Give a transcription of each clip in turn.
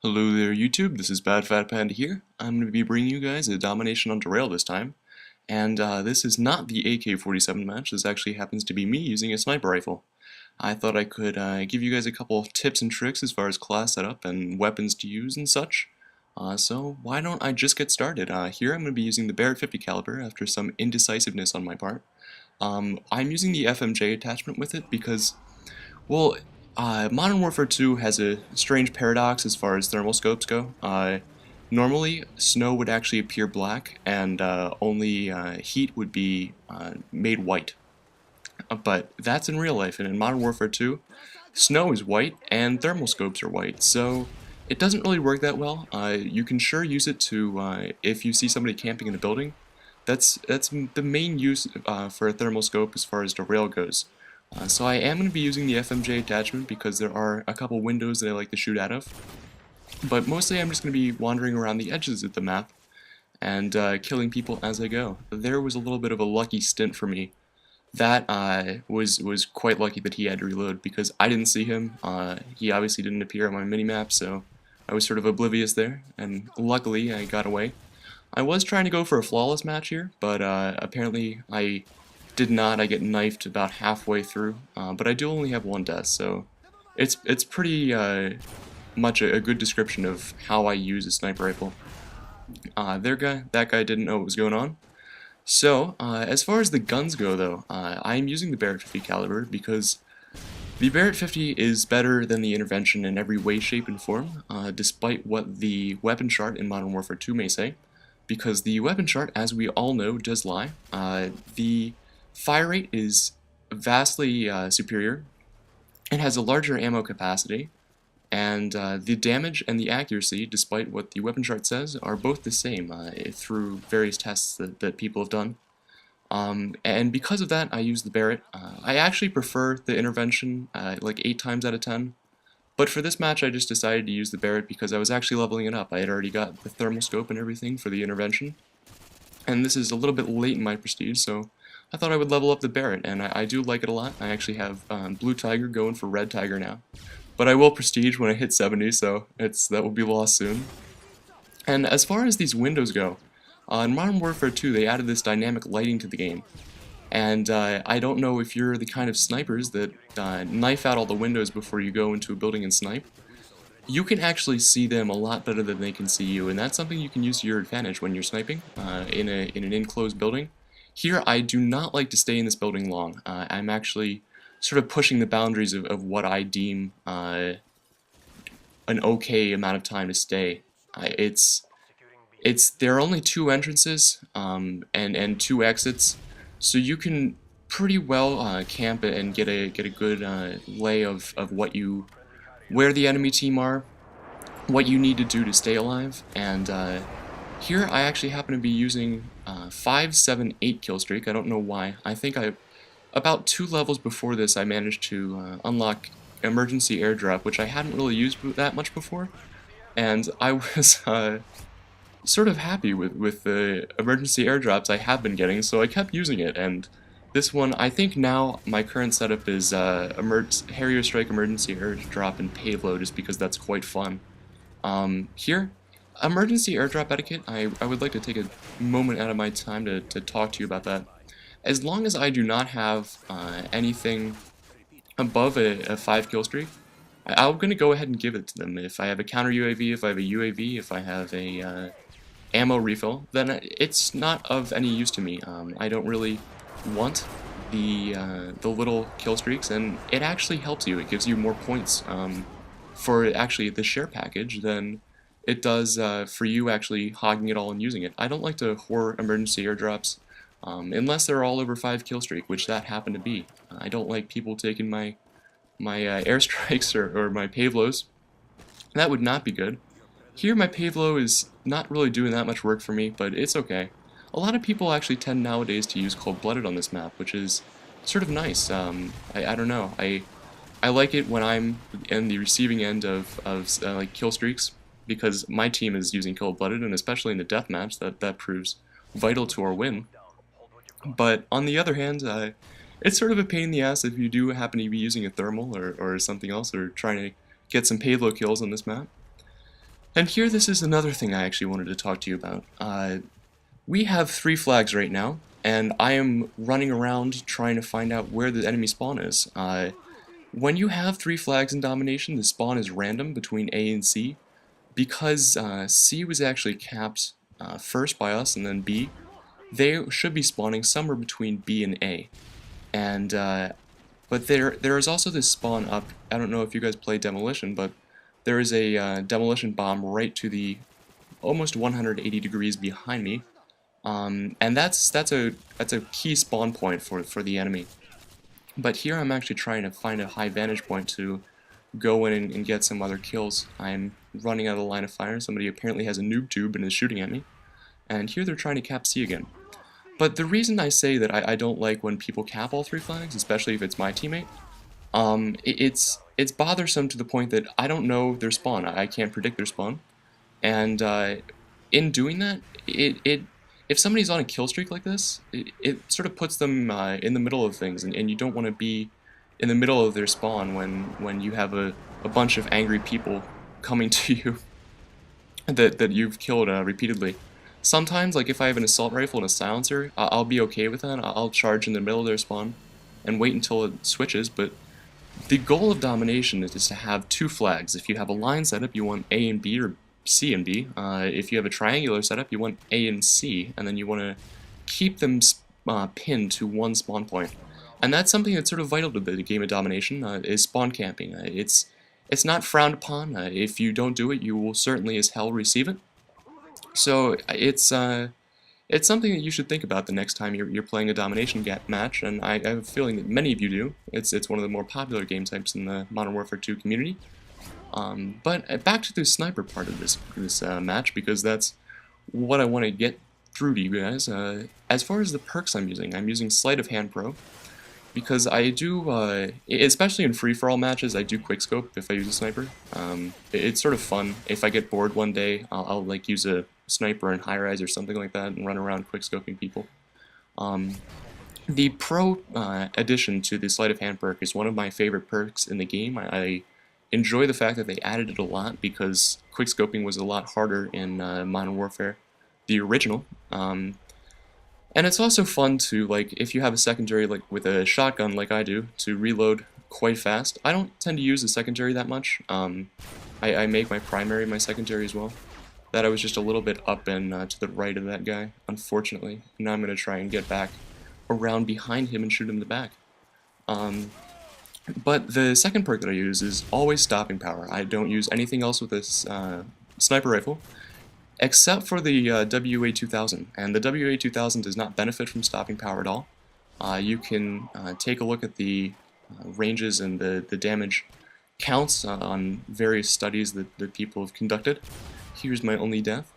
Hello there YouTube, this is Bad Fat Panda here. I'm going to be bringing you guys a Domination on Derail this time. And this is not the AK-47 match, this actually happens to be me using a sniper rifle. I thought I could give you guys a couple tips and tricks as far as class setup and weapons to use and such. So why don't I just get started. Here I'm going to be using the Barrett 50 caliber after some indecisiveness on my part. I'm using the FMJ attachment with it because, well, Modern Warfare 2 has a strange paradox as far as thermal scopes go. Normally, snow would actually appear black, and only heat would be made white. But that's in real life, and in Modern Warfare 2, snow is white, and thermal scopes are white, so it doesn't really work that well. You can sure use it to, if you see somebody camping in a building. That's the main use for a thermal scope as far as derail goes. So I am going to be using the FMJ attachment because there are a couple windows that I like to shoot out of. But mostly I'm just going to be wandering around the edges of the map and killing people as I go. There was a little bit of a lucky stint for me. That was quite lucky that he had to reload because I didn't see him. He obviously didn't appear on my minimap, so I was sort of oblivious there, and luckily I got away. I was trying to go for a flawless match here, but apparently I did not. I get knifed about halfway through, but I do only have one death, so it's pretty much a good description of how I use a sniper rifle. That guy didn't know what was going on. So as far as the guns go, though, I am using the Barrett 50 caliber because the Barrett 50 is better than the Intervention in every way, shape, and form, despite what the weapon chart in Modern Warfare 2 may say. Because the weapon chart, as we all know, does lie. The fire rate is vastly superior. It has a larger ammo capacity, and the damage and the accuracy, despite what the weapon chart says, are both the same through various tests that people have done. And because of that, I use the Barrett. I actually prefer the Intervention like 8 times out of 10. But for this match, I just decided to use the Barrett because I was actually leveling it up. I had already got the thermal scope and everything for the Intervention. And this is a little bit late in my prestige, so I thought I would level up the Barrett, and I do like it a lot. I actually have Blue Tiger going for Red Tiger now. But I will prestige when I hit 70, so that will be lost soon. And as far as these windows go, in Modern Warfare 2 they added this dynamic lighting to the game. And I don't know if you're the kind of snipers that knife out all the windows before you go into a building and snipe. You can actually see them a lot better than they can see you, and that's something you can use to your advantage when you're sniping in an enclosed building. Here, I do not like to stay in this building long. I'm actually sort of pushing the boundaries of what I deem an okay amount of time to stay. There are only 2 entrances and 2 exits. So you can pretty well camp it and get a good lay of where the enemy team are, what you need to do to stay alive, and here I actually happen to be using 5, 7, 8 kill streak. I don't know why. I think about 2 levels before this I managed to unlock emergency airdrop, which I hadn't really used that much before, and I was sort of happy with the emergency airdrops I have been getting, so I kept using it. And this one, I think now my current setup is Harrier Strike emergency airdrop and payload, just because that's quite fun. Here, emergency airdrop etiquette, I would like to take a moment out of my time to talk to you about that. As long as I do not have anything above a 5 kill streak, I'm going to go ahead and give it to them. If I have a counter UAV, if I have a UAV, if I have a ammo refill, then it's not of any use to me. I don't really want the little kill streaks, and it actually helps you. It gives you more points for actually the share package than it does for you actually hogging it all and using it. I don't like to whore emergency airdrops unless they're all over 5 kill streak, which that happened to be. I don't like people taking my airstrikes or my pavlos. That would not be good. Here my pavlo is not really doing that much work for me, but it's okay. A lot of people actually tend nowadays to use cold-blooded on this map, which is sort of nice. I don't know. I like it when I'm in the receiving end of like kill streaks, because my team is using cold-blooded, and especially in the deathmatch, that proves vital to our win. But on the other hand, it's sort of a pain in the ass if you do happen to be using a thermal or something else, or trying to get some payload kills on this map. And here, this is another thing I actually wanted to talk to you about. We have 3 flags right now, and I am running around trying to find out where the enemy spawn is. When you have 3 flags in Domination, the spawn is random between A and C. Because C was actually capped first by us and then B, they should be spawning somewhere between B and A. And but there is also this spawn up. I don't know if you guys play Demolition, but there is a demolition bomb right to the almost 180 degrees behind me, and that's a key spawn point for the enemy. But here I'm actually trying to find a high vantage point to go in and get some other kills. I'm running out of the line of fire. Somebody apparently has a noob tube and is shooting at me. And here they're trying to cap C again. But the reason I say that I don't like when people cap all 3 flags, especially if it's my teammate, it's bothersome to the point that I don't know their spawn. I can't predict their spawn. And in doing that, if somebody's on a kill streak like this, it sort of puts them in the middle of things, and you don't want to be in the middle of their spawn when you have a bunch of angry people coming to you that you've killed repeatedly. Sometimes, like if I have an assault rifle and a silencer, I'll be okay with that. I'll charge in the middle of their spawn and wait until it switches, but the goal of Domination is to have 2 flags. If you have a line setup, you want A and B, or C and B. If you have a triangular setup, you want A and C, and then you want to keep them pinned to one spawn point. And that's something that's sort of vital to the game of Domination, is spawn camping. It's not frowned upon. If you don't do it, you will certainly as hell receive it. So it's something that you should think about the next time you're playing a Domination match, and I have a feeling that many of you do. It's one of the more popular game types in the Modern Warfare 2 community. But back to the sniper part of this match, because that's what I want to get through to you guys. As far as the perks I'm using Sleight of Hand Pro, because I do, especially in free-for-all matches, I do quickscope if I use a sniper. It's sort of fun. If I get bored one day, I'll like use a sniper in high-rise or something like that and run around quickscoping people. The Pro addition to the Sleight of Hand perk is one of my favorite perks in the game. I enjoy the fact that they added it a lot, because quickscoping was a lot harder in Modern Warfare, the original. And it's also fun to, like, if you have a secondary, like with a shotgun like I do, to reload quite fast. I don't tend to use the secondary that much. I make my primary my secondary as well. That I was just a little bit up and to the right of that guy, unfortunately. Now I'm going to try and get back around behind him and shoot him in the back. But the second perk that I use is always stopping power. I don't use anything else with this sniper rifle, except for the WA2000, and the WA2000 does not benefit from stopping power at all. You can take a look at the ranges and the damage counts on various studies that people have conducted. Here's my only death.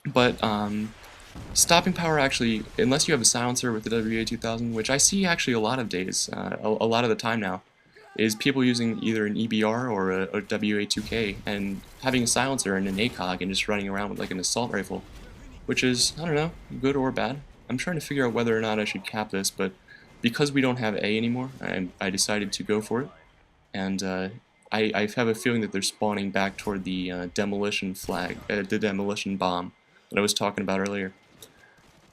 But stopping power actually, unless you have a silencer with the WA2000, which I see actually a lot of days, a lot of the time now, is people using either an EBR or a WA2K and having a silencer and an ACOG and just running around with like an assault rifle, which is, I don't know, good or bad. I'm trying to figure out whether or not I should cap this, but because we don't have A anymore, I decided to go for it, and I have a feeling that they're spawning back toward the demolition flag, the demolition bomb that I was talking about earlier.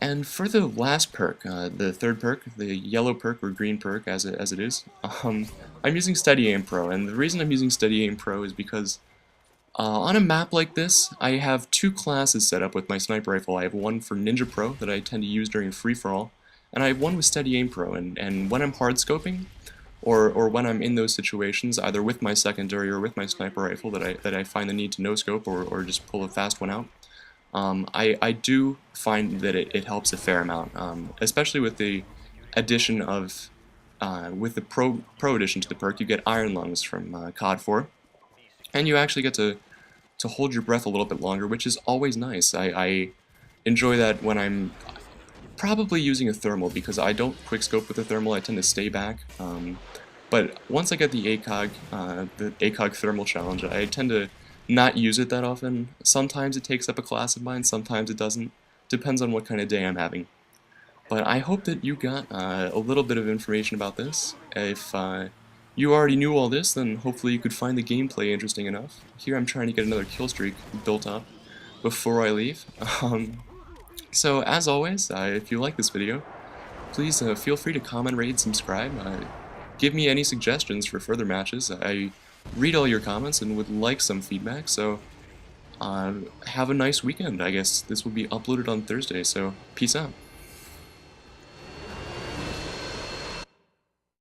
And for the last perk, the third perk, the yellow perk or green perk as it is, I'm using Steady Aim Pro, and the reason I'm using Steady Aim Pro is because on a map like this, I have 2 classes set up with my sniper rifle. I have one for Ninja Pro that I tend to use during free-for-all, and I have one with Steady Aim Pro, and when I'm hard scoping, or when I'm in those situations, either with my secondary or with my sniper rifle that I find the need to no-scope or just pull a fast one out, I do find that it helps a fair amount, especially with the addition of, with the Pro addition to the perk, you get Iron Lungs from COD 4, and you actually get to hold your breath a little bit longer, which is always nice. I enjoy that when I'm probably using a thermal, because I don't quickscope with a thermal, I tend to stay back, but once I get the ACOG thermal challenge, I tend to not use it that often. Sometimes it takes up a class of mine, sometimes it doesn't. Depends on what kind of day I'm having. But I hope that you got a little bit of information about this. If you already knew all this, then hopefully you could find the gameplay interesting enough. Here I'm trying to get another kill streak built up before I leave. So as always, if you like this video, please feel free to comment, rate, and subscribe. Give me any suggestions for further matches. I read all your comments and would like some feedback, so have a nice weekend. I guess this will be uploaded on Thursday, so peace out.